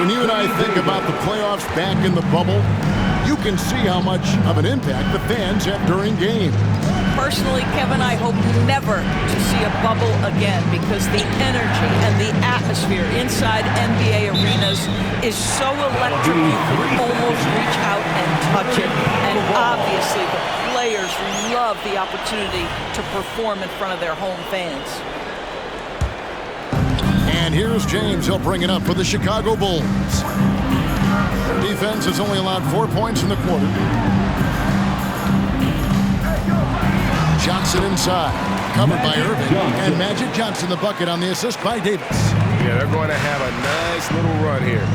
when you and I think about the playoffs back in the bubble, you can see how much of an impact the fans have during games. Personally, Kevin, I hope never to see a bubble again because the energy and the atmosphere inside NBA arenas is so electric you can almost reach out and touch it. And obviously the players love the opportunity to perform in front of their home fans. And here's James. He'll bring it up for the Chicago Bulls. Defense has only allowed 4 points in the quarter. Johnson inside, covered by Irving, and Magic Johnson the bucket on the assist by Davis. Yeah, they're going to have a nice little run here.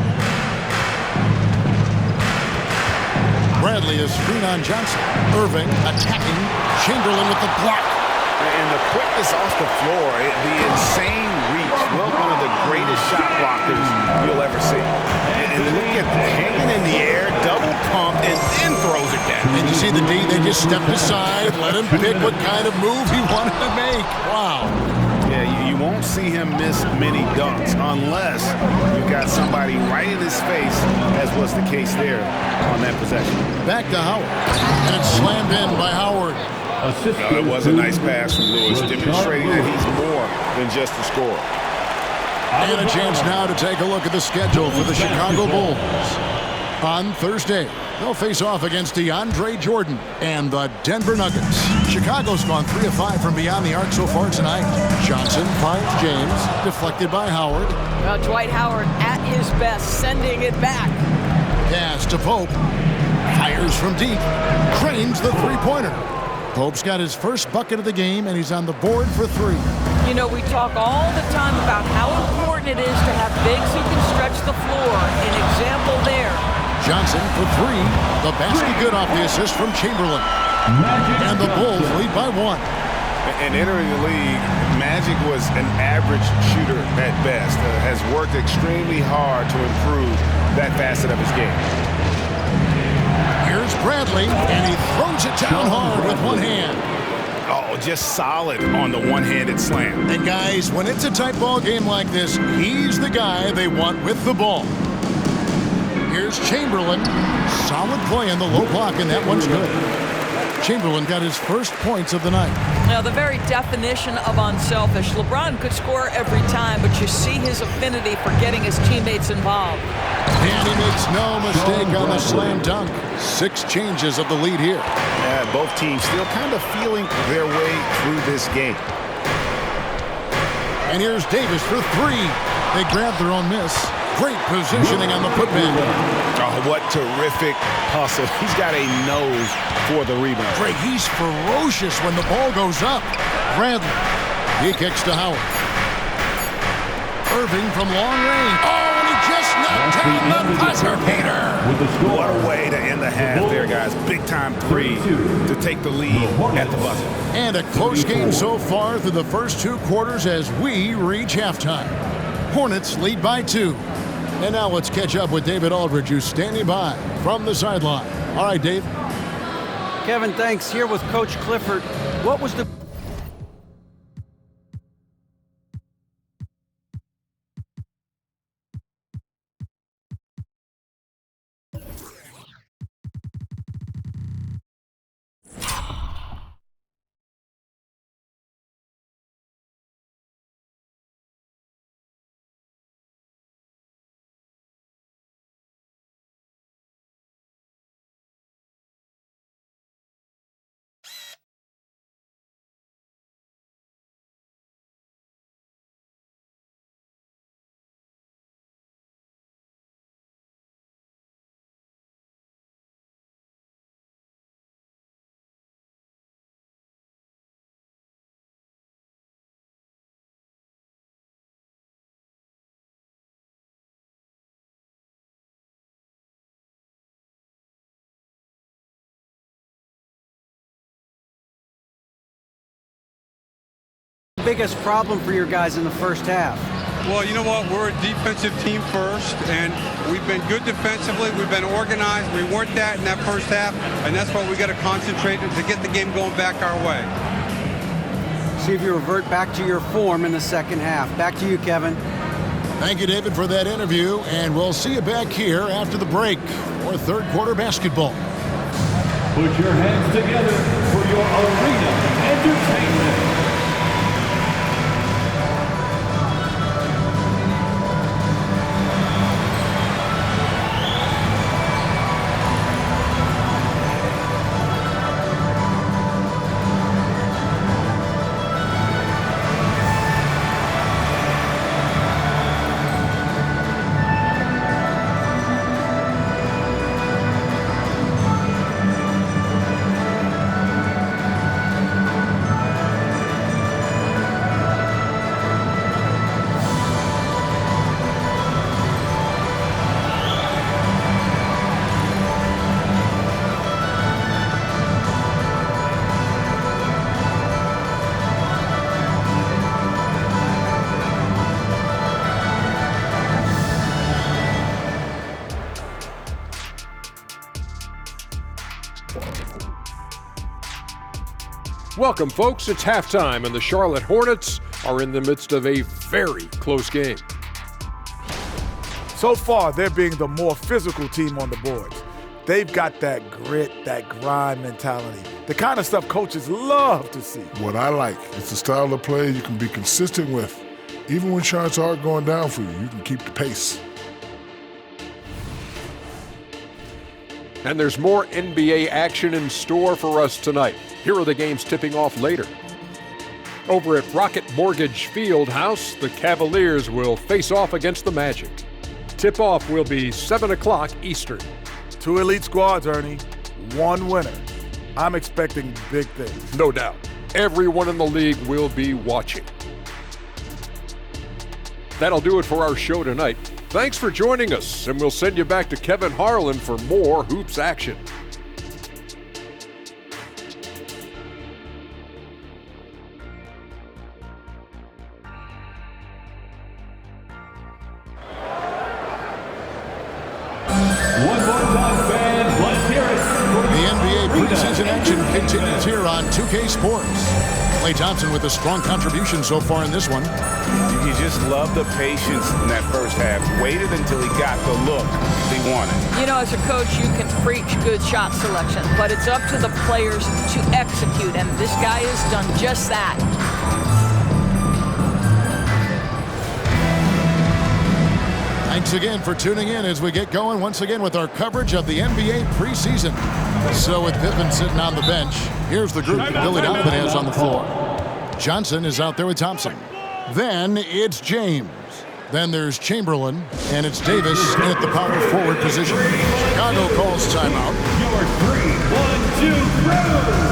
Bradley is screen on Johnson. Irving attacking. Chamberlain with the block. And the quickness off the floor, the insane reach. Well, one of the greatest shot blockers you'll ever see. And look at hanging in the air, double pump, and then throws it down. And you see the D, they just stepped aside, let him pick what kind of move he wanted to make. Wow. Yeah, you won't see him miss many dunks unless you've got somebody right in his face, as was the case there on that possession. Back to Howard. And it's slammed in by Howard. It was a nice pass from Lewis, demonstrating that he's more than just a scorer. And a chance now to take a look at the schedule for the Chicago Bulls. On Thursday, they'll face off against DeAndre Jordan and the Denver Nuggets. Chicago's gone 3 of 5 from beyond the arc so far tonight. Johnson finds James, deflected by Howard. Dwight Howard at his best, sending it back. Pass to Pope. Fires from deep. Cranes the three-pointer. Pope's got his first bucket of the game, and he's on the board for 3. You know, we talk all the time about how important it is to have bigs who can stretch the floor. An example there. Johnson for 3. The basket good off the assist from Chamberlain. And the Bulls lead by 1. And entering the league, Magic was an average shooter at best. Has worked extremely hard to improve that facet of his game. Here's Bradley, and he throws it down hard with one hand. Oh, just solid on the one-handed slam. And guys, when it's a tight ball game like this, he's the guy they want with the ball. Here's Chamberlain. Solid play in the low block, and that one's good. Chamberlain got his first points of the night. Now, the very definition of unselfish. LeBron could score every time, but you see his affinity for getting his teammates involved. And he makes no mistake on the slam dunk. 6 changes of the lead here. Yeah, both teams still kind of feeling their way through this game. And here's Davis for 3. They grab their own miss. Great positioning on the putback. Oh, what terrific hustle. He's got a nose for the rebound. Great, he's ferocious when the ball goes up. Bradley, he kicks to Howard. Irving from long range. Oh, and he just knocked down the buzzer beater. What a way to end the half there, guys. Big-time 3 to take the lead at the buzzer. And a close game so far through the first 2 quarters as we reach halftime. Hornets lead by 2. And now let's catch up with David Aldridge, who's standing by from the sideline. All right, Dave. Kevin, thanks. Here with Coach Clifford. What was the biggest problem for your guys in the first half? Well, you know what? We're a defensive team first, and we've been good defensively. We've been organized. We weren't that in that first half, and that's why we got to concentrate to get the game going back our way. See if you revert back to your form in the second half. Back to you, Kevin. Thank you, David, for that interview, and we'll see you back here after the break for third quarter basketball. Put your hands together for your arena entertainment. Welcome, folks. It's halftime, and the Charlotte Hornets are in the midst of a very close game. So far, they're being the more physical team on the boards. They've got that grit, that grind mentality, the kind of stuff coaches love to see. What I like is the style of play you can be consistent with. Even when shots are going down for you, you can keep the pace. And there's more NBA action in store for us tonight. Here are the games tipping off later. Over at Rocket Mortgage Fieldhouse, the Cavaliers will face off against the Magic. Tip-off will be 7 o'clock Eastern. Two elite squads, Ernie. One winner. I'm expecting big things. No doubt. Everyone in the league will be watching. That'll do it for our show tonight. Thanks for joining us, and we'll send you back to Kevin Harlan for more hoops action. One more time, fans. Let's hear it for The NBA preseason action continues here on 2K Sports. Klay Thompson with a strong contribution so far in this one. You just love the patience in that first half. Waited until he got the look he wanted. You know, as a coach, you can preach good shot selection, but it's up to the players to execute, and this guy has done just that. Thanks again for tuning in as we get going once again with our coverage of the NBA preseason. So with Pippen sitting on the bench, here's the group that Billy Donovan has on the floor. Johnson is out there with Thompson. Then it's James. Then there's Chamberlain, and it's Davis at the power forward position. Chicago calls timeout. your 3-1-2 round.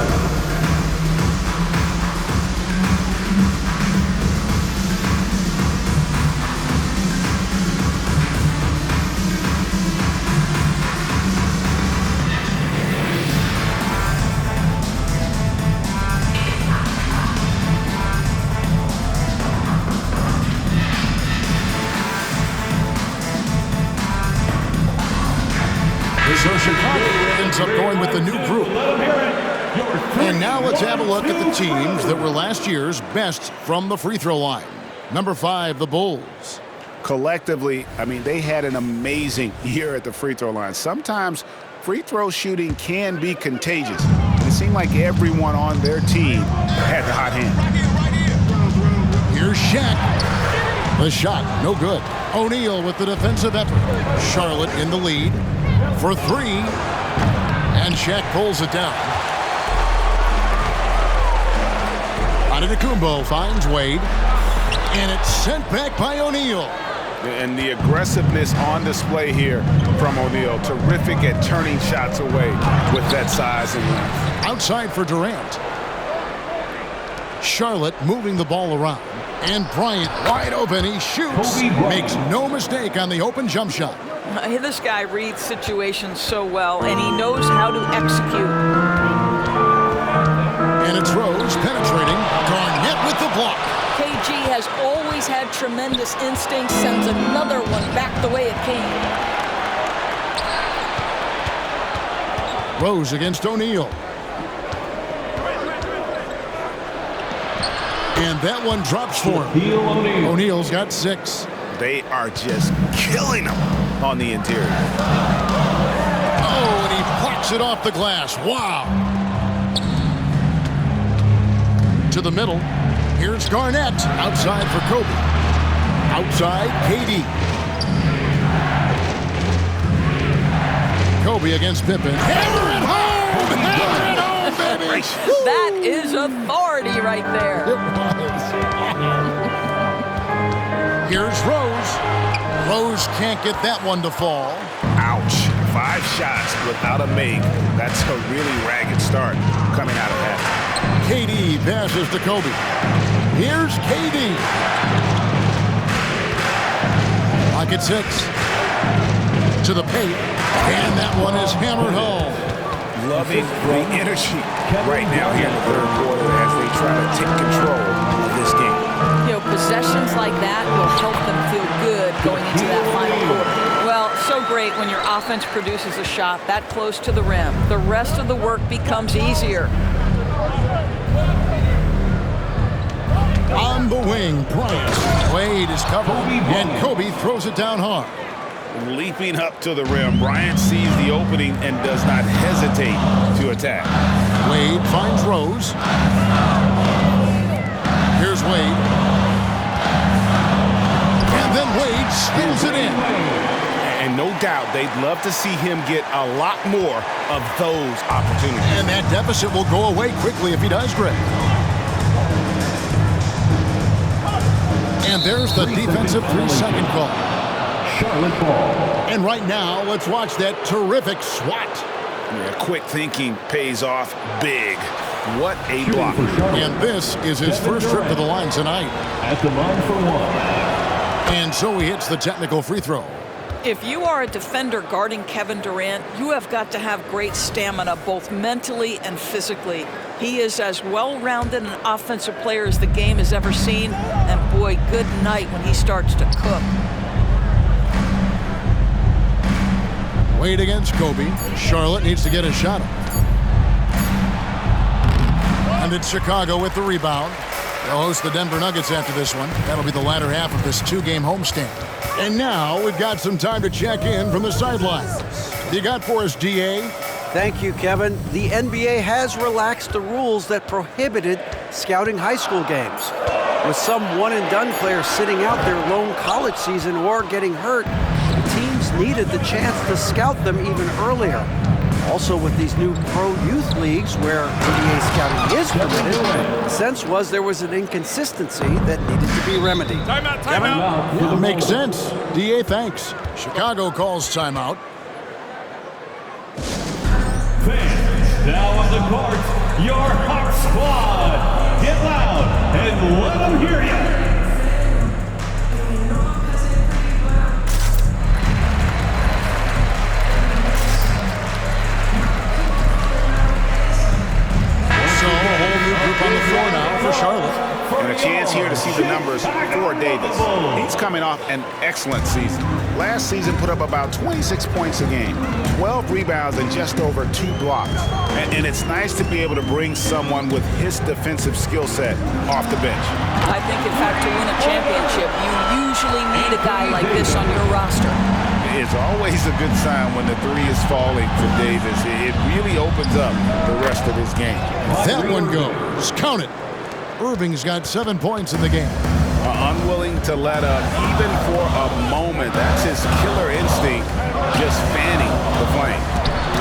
So Chicago ends up going with the new group. And now let's have a look at the teams that were last year's best from the free throw line. Number 5, the Bulls. Collectively, I mean, they had an amazing year at the free throw line. Sometimes free throw shooting can be contagious. It seemed like everyone on their team had the hot hand. Here's Shaq. The shot, no good. O'Neal with the defensive effort. Charlotte in the lead for 3. And Shaq pulls it down. Antetokounmpo finds Wade. And it's sent back by O'Neal. And the aggressiveness on display here from O'Neal. Terrific at turning shots away with that size and length. Outside for Durant. Charlotte moving the ball around. And Bryant wide open. He shoots. Makes no mistake on the open jump shot. This guy reads situations so well, and he knows how to execute. And it's Rose penetrating. Garnett with the block. KG has always had tremendous instincts, sends another one back the way it came. Rose against O'Neal. And that one drops for him. O'Neal's got 6. They are just killing them on the interior. Oh, and he plucks it off the glass. Wow. To the middle. Here's Garnett. Outside for Kobe. Outside, KD. Kobe against Pippen. Hammer it home! Hammer it home, baby! That is authority right there. It was. Here's Rose. Rose can't get that one to fall. Ouch. 5 shots without a make. That's a really ragged start coming out of that. KD passes to Kobe. Here's KD. Clock at 6. To the paint. And that one is hammered home. Loving the energy right now here in the third quarter as they try to take control of this game. You know, possessions like that will help them feel good going into that final quarter. Well, so great when your offense produces a shot that close to the rim. The rest of the work becomes easier. On the wing, Bryant. Wade is covered, and Kobe throws it down hard. Leaping up to the rim, Bryant sees the opening and does not hesitate to attack. Wade finds Rose. Here's Wade. And then Wade spins it in. And no doubt they'd love to see him get a lot more of those opportunities. And that deficit will go away quickly if he does, Greg. And there's the defensive 3-second call. Charlotte ball. And right now, let's watch that terrific swat. Yeah, quick thinking pays off big. What a block. And this is his first trip to the line tonight. At the line for 1. And so he hits the technical free throw. If you are a defender guarding Kevin Durant, you have got to have great stamina, both mentally and physically. He is as well-rounded an offensive player as the game has ever seen. And boy, good night when he starts to cook. Wade against Kobe. Charlotte needs to get a shot up. And it's Chicago with the rebound. They'll host the Denver Nuggets after this one. That'll be the latter half of this 2-game homestand. And now we've got some time to check in from the sidelines. You got for us, DA? Thank you, Kevin. The NBA has relaxed the rules that prohibited scouting high school games. With some one-and-done players sitting out their lone college season or getting hurt, the teams needed the chance to scout them even earlier. Also, with these new pro youth leagues where NBA scouting is permitted, the sense was there was an inconsistency that needed to be remedied. Timeout. Yeah, makes sense. DA, thanks. Chicago calls timeout. Fans, now on the court, your Hawk Squad. Get loud and let them hear you. So a whole new group on the floor now for Charlotte. And a chance here to see the numbers for Davis. He's coming off an excellent season. Last season put up about 26 points a game, 12 rebounds, and just over 2 blocks. And it's nice to be able to bring someone with his defensive skill set off the bench. I think, in fact, to win a championship, you usually need a guy like this on your roster. It's always a good sign when the 3 is falling for Davis. It really opens up the rest of his game. That one goes. Count it. Irving's got 7 points in the game. Unwilling to let up even for a moment. That's his killer instinct, just fanning the flame.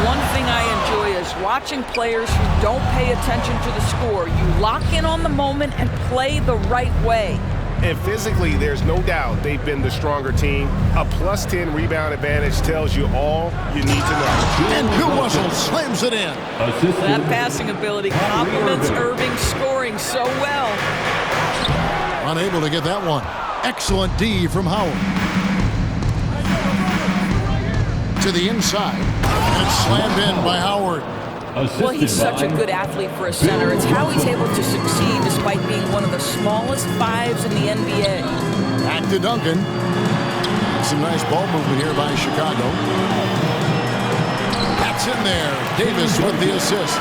One thing I enjoy is watching players who don't pay attention to the score. You lock in on the moment and play the right way. And physically, there's no doubt they've been the stronger team. A plus 10 rebound advantage tells you all you need to know. And Bill Russell slams it in. That passing ability complements Irving's scoring so well. Unable to get that one. Excellent D from Howard. To the inside. And it's slammed in by Howard. Well, he's such a good athlete for a center. It's how he's able to succeed despite being one of the smallest 5s in the NBA. Back to Duncan. Some nice ball movement here by Chicago. That's in there. Davis with the assist.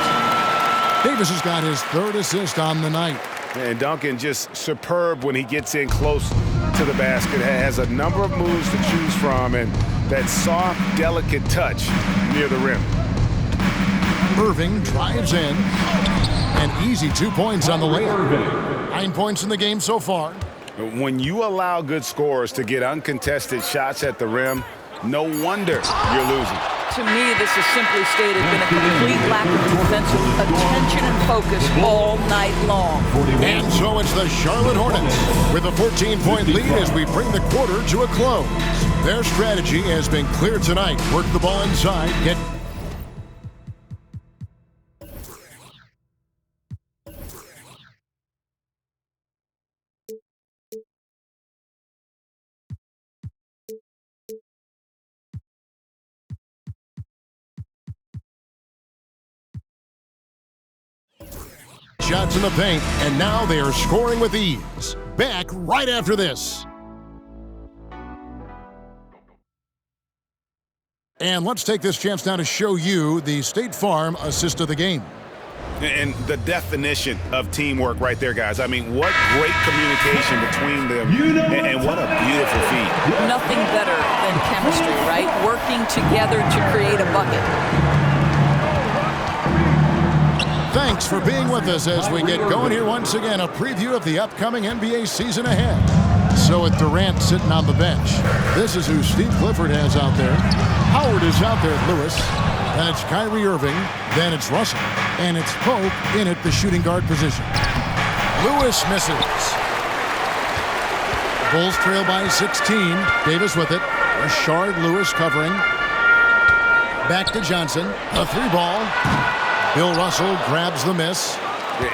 Davis has got his 3rd assist on the night. And Duncan just superb when he gets in close to to the basket, has a number of moves to choose from, and that soft, delicate touch near the rim. Irving drives in. An easy 2 points on the layup. 9 points in the game so far. When you allow good scorers to get uncontested shots at the rim, no wonder you're losing. To me, this is simply stated been a complete lack of defensive attention and focus all night long. And so it's the Charlotte Hornets with a 14-point lead as we bring the quarter to a close. Their strategy has been clear tonight. Work the ball inside, get shots in the paint, and now they are scoring with ease. Back right after this. And let's take this chance now to show you the State Farm assist of the game. And the definition of teamwork right there, guys. I mean, what great communication between them, and what a beautiful feed. Nothing better than chemistry, right? Working together to create a bucket. Thanks for being with us as we get going here once again. A preview of the upcoming NBA season ahead. So with Durant sitting on the bench, this is who Steve Clifford has out there. Howard is out there at Lewis. Then it's Kyrie Irving. Then it's Russell. And it's Pope in at the shooting guard position. Lewis misses. Bulls trail by 16. Davis with it. Rashard Lewis covering. Back to Johnson. A 3-ball. Bill Russell grabs the miss.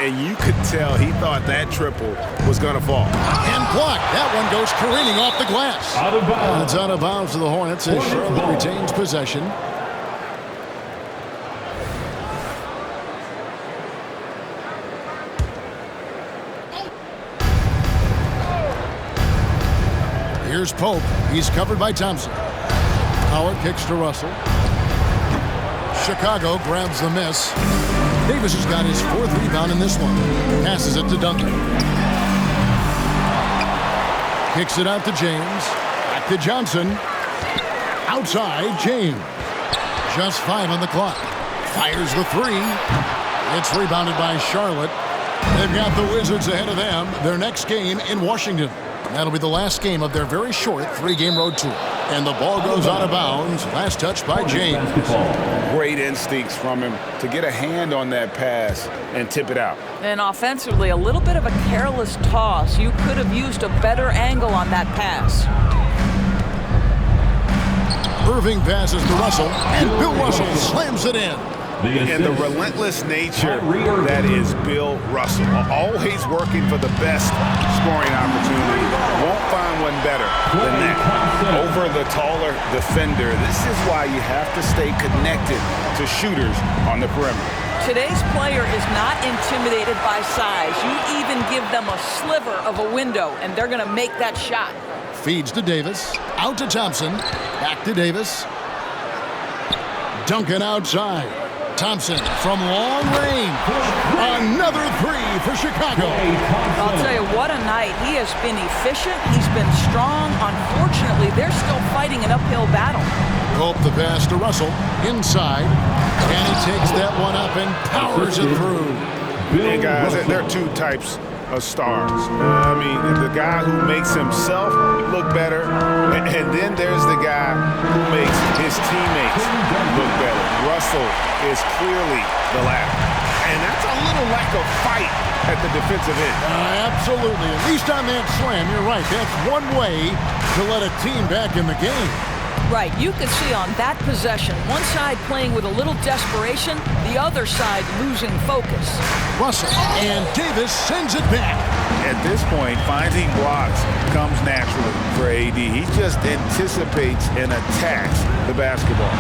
And you could tell he thought that triple was going to fall. And blocked. That one goes careening off the glass. Out of bounds. It's out of bounds to the Hornets as Charlotte retains possession. Here's Pope. He's covered by Thompson. Howard kicks to Russell. Chicago grabs the miss. Davis has got his 4th rebound in this one. Passes it to Duncan. Kicks it out to James. Back to Johnson. Outside, James. Just 5 on the clock. Fires the 3. It's rebounded by Charlotte. They've got the Wizards ahead of them. Their next game in Washington. That'll be the last game of their very short 3-game road tour. And the ball goes out of bounds. Last touch by James. Great instincts from him to get a hand on that pass and tip it out. And offensively, a little bit of a careless toss. You could have used a better angle on that pass. Irving passes to Russell, and Bill Russell slams it in. And the relentless nature that is Bill Russell. Always working for the best scoring opportunity. Won't find one better than that. Over the taller defender. This is why you have to stay connected to shooters on the perimeter. Today's player is not intimidated by size. You even give them a sliver of a window, and they're going to make that shot. Feeds to Davis. Out to Thompson. Back to Davis. Duncan outside. Thompson from long range. Another 3 for Chicago. I'll tell you, what a night. He has been efficient. He's been strong. Unfortunately, they're still fighting an uphill battle. Pope the pass to Russell. Inside. And he takes that one up and powers it through. Hey, guys, there are 2 types of stars. I mean, the guy who makes himself look better, and then there's the guy who makes his teammates look better. Russell is clearly the latter. And that's a little lack of fight at the defensive end. Absolutely. At least on that slam, you're right. That's one way to let a team back in the game. Right. You could see on that possession, one side playing with a little desperation, the other side losing focus. Russell and Davis sends it back. At this point, finding blocks comes naturally for AD. He just anticipates and attacks the basketball.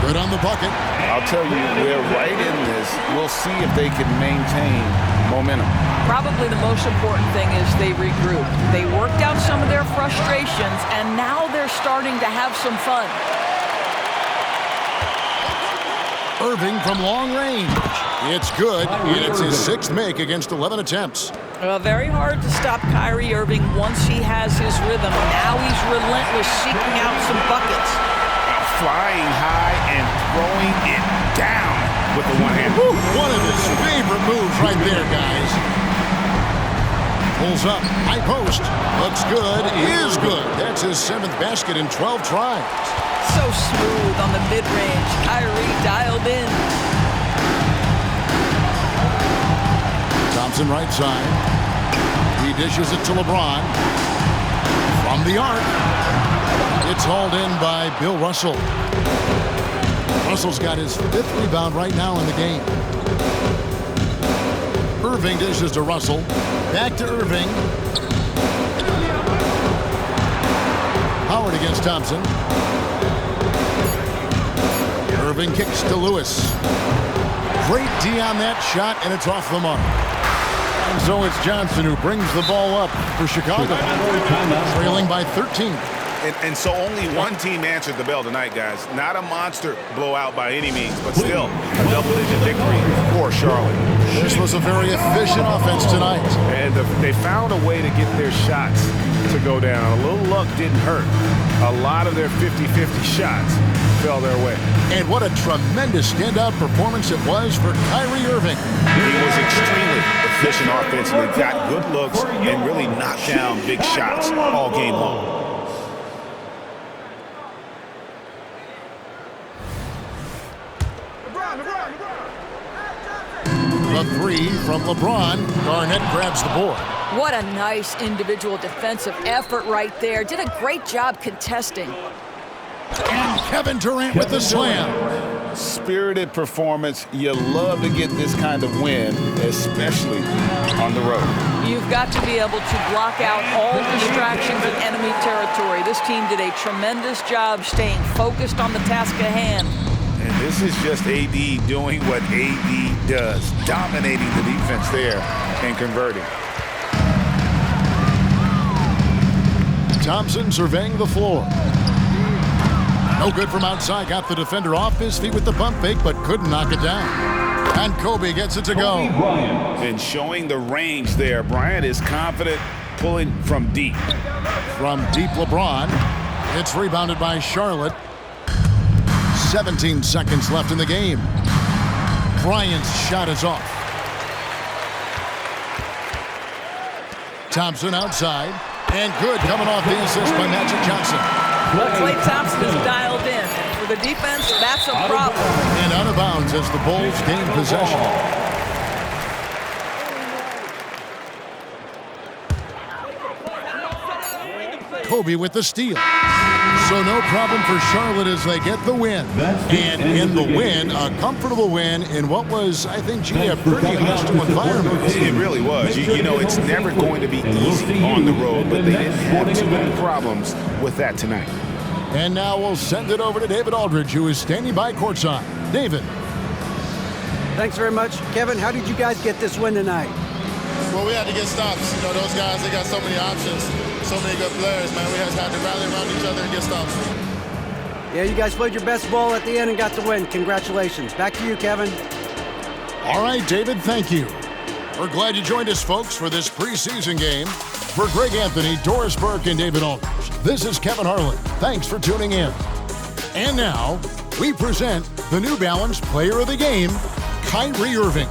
Good on the bucket. I'll tell you, they're right in this. We'll see if they can maintain momentum. Probably the most important thing is they regrouped. They worked out some of their frustrations, and now they're starting to have some fun. Irving from long range. It's good, and it's his 6th make against 11 attempts. Very hard to stop Kyrie Irving once he has his rhythm. Now he's relentless, seeking out some buckets. Flying high and throwing it down with the one hand. One of his favorite moves right there, guys. Pulls up, high post. Looks good, is good. That's his 7th basket in 12 tries. So smooth on the mid-range. Kyrie dialed in. Thompson right side. He dishes it to LeBron. From the arc. It's hauled in by Bill Russell. Russell's got his 5th rebound right now in the game. Irving dishes to Russell. Back to Irving. Howard against Thompson. Irving kicks to Lewis. Great D on that shot, and it's off the mark. And so it's Johnson who brings the ball up for Chicago. Trailing by 13. And so only one team answered the bell tonight, guys. Not a monster blowout by any means, but still a double-digit victory for Charlotte. This was a very efficient offense tonight. And they found a way to get their shots to go down. A little luck didn't hurt. A lot of their 50-50 shots fell their way. And what a tremendous standout performance it was for Kyrie Irving. He was extremely efficient offensively, got good looks, and really knocked down big shots all game long. The 3 from LeBron. Garnett grabs the board. What a nice individual defensive effort right there. Did a great job contesting. And Kevin Durant with the slam. Spirited performance. You love to get this kind of win, especially on the road. You've got to be able to block out all distractions in enemy territory. This team did a tremendous job staying focused on the task at hand. And this is just AD doing what AD does, dominating the defense there and converting. Thompson surveying the floor. No good from outside. Got the defender off his feet with the bump fake, but couldn't knock it down. And Kobe gets it to go. And showing the range there. Bryant is confident pulling from deep. From deep, LeBron. It's rebounded by Charlotte. 17 seconds left in the game. Bryant's shot is off. Thompson outside. And good coming off the assist by Magic Johnson. Klay Thompson is dialed in. And for the defense, that's a problem. And out of bounds as the Bulls gain possession. Kobe with the steal. So no problem for Charlotte as they get the win. And in the win, a comfortable win in what was, I think, a pretty hostile environment. It really was. You know, it's never going to be easy on the road, but they didn't have too many problems with that tonight. And now we'll send it over to David Aldridge, who is standing by courtside. David. Thanks very much. Kevin, how did you guys get this win tonight? Well, we had to get stops. You know, those guys, they got so many options, so many good players, man. We just had to rally around each other and get stops. Yeah, you guys played your best ball at the end and got the win. Congratulations. Back to you, Kevin. All right, David, thank you. We're glad you joined us, folks, for this preseason game. For Greg Anthony, Doris Burke, and David Aldridge, this is Kevin Harlan. Thanks for tuning in. And now, we present the New Balance Player of the Game, Kyrie Irving.